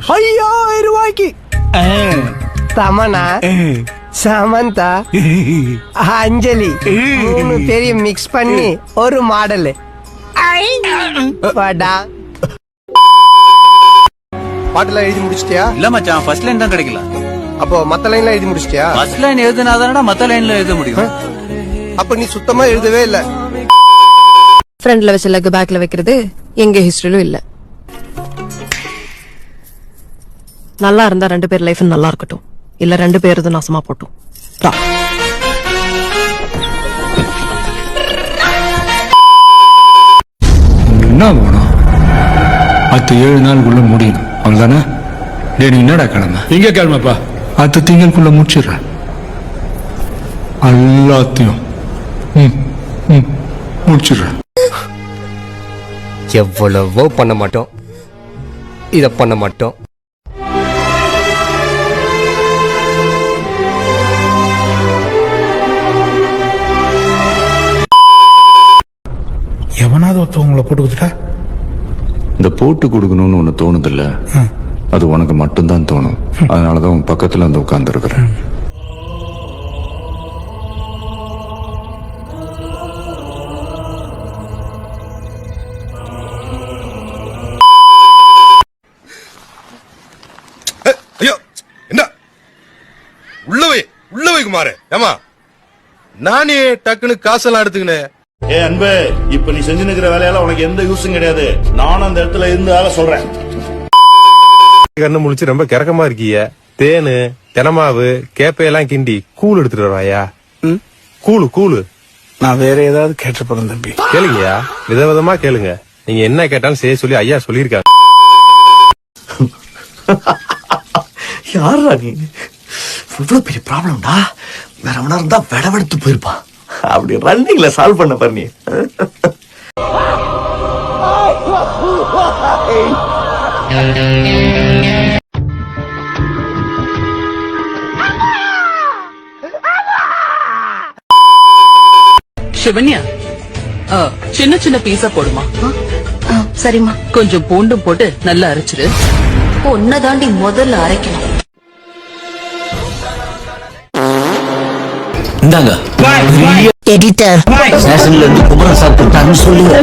5000 ரூபாய்க்கு தமனா சமந்தா அஞ்சலி 3 பேரையும் மிக்ஸ் பண்ணி ஒரு மாடல். வாடா பாட்டுலாம் எழுதி முடிச்சிட்டியா? இல்ல மச்சான், ஃபர்ஸ்ட் லைன் தான் கிடைக்கல. அப்போ மத்த லைன்லாம் எழுதி முடிச்சிட்டியா? ஃபர்ஸ்ட் லைன் எழுதுனாதானடா மத்த லைன்ல எழுத முடியும். அப்ப நீ சுத்தமா எழுதவே இல்ல. ஃப்ரண்ட்ல வச்ச லெக் பேக்ல வைக்கிறது எங்க ஹிஸ்டரியிலும் இல்ல. நல்லா இருந்தா 2 பேர் லைஃப் நல்லா இருக்கட்டும், இல்ல 2 பேர் நாசமா போட்டும். என்ன வேணும்? 7 நாளுக்குள்ள முடியணும், அவ்வளவுதானே? நீ என்னடா கிழமை? இங்க கிழமைப்பா. 10 திங்களுக்குள்ள முடிச்சிடுறேன் எல்லாத்தையும். முடிச்சிடுறேன். எவ்வளவோ பண்ண மாட்டோம், இத பண்ண மாட்டோம். எவனாவது ஒருத்தவங்களை போட்டு கொடுத்துட்டா இந்த போட்டு கொடுக்கணும்னு ஒண்ணு தோணுதில்ல, அது உனக்கு மட்டும்தான் தோணும். அதனாலதான் உன் பக்கத்துல வந்து உட்கார்ந்து இருக்கிறேன். ஐயோ என்ன உள்ளவை குமாரு, ஏமா நானே டக்குன்னு காசெல்லாம் எடுத்துக்கினேன். ஏ அன்பு, இப்ப நீ செஞ்சு நிக்கிற வேலையால உனக்கு எந்த யூஸும் கிடையாது. நானும் அந்த இடத்துல இருந்தால சொல்றேன். கண்ணு முழிச்சு ரொம்ப கிறக்கமா இருக்கீங்க. தேனு தெனமாவு கேப்பையெல்லாம் கிண்டி கூழ் எடுத்துட்டு வராயா? கூழு நான் வேற ஏதாவது கேட்டு போறேன் தம்பி. கேளுங்கயா, விதவிதமா கேளுங்க. நீங்க என்ன கேட்டாலும் செய்ய சொல்லி ஐயா சொல்லியிருக்காங்க. யாரா நீ? இவ்வளவு பெரிய ப்ராப்ளம்டா. வேற எவனா இருந்தா வெடவெடுத்து போயிருப்பான். அப்படி ரன்னிங்ல சால்வ் பண்ண பாரு நீ. சிவன்யா, சின்ன சின்ன பீஸா போடுமா? சரிம்மா. கொஞ்சம் பூண்டும் போட்டு நல்லா அரைச்சிரு. ஒன்னதாண்டி முதல்ல அரைக்கணும். இந்தாங்க எடிட்டர், ஸ்டேஷன்ல இருந்து குமரன் சாப்பிட்டான்னு சொல்லுங்க.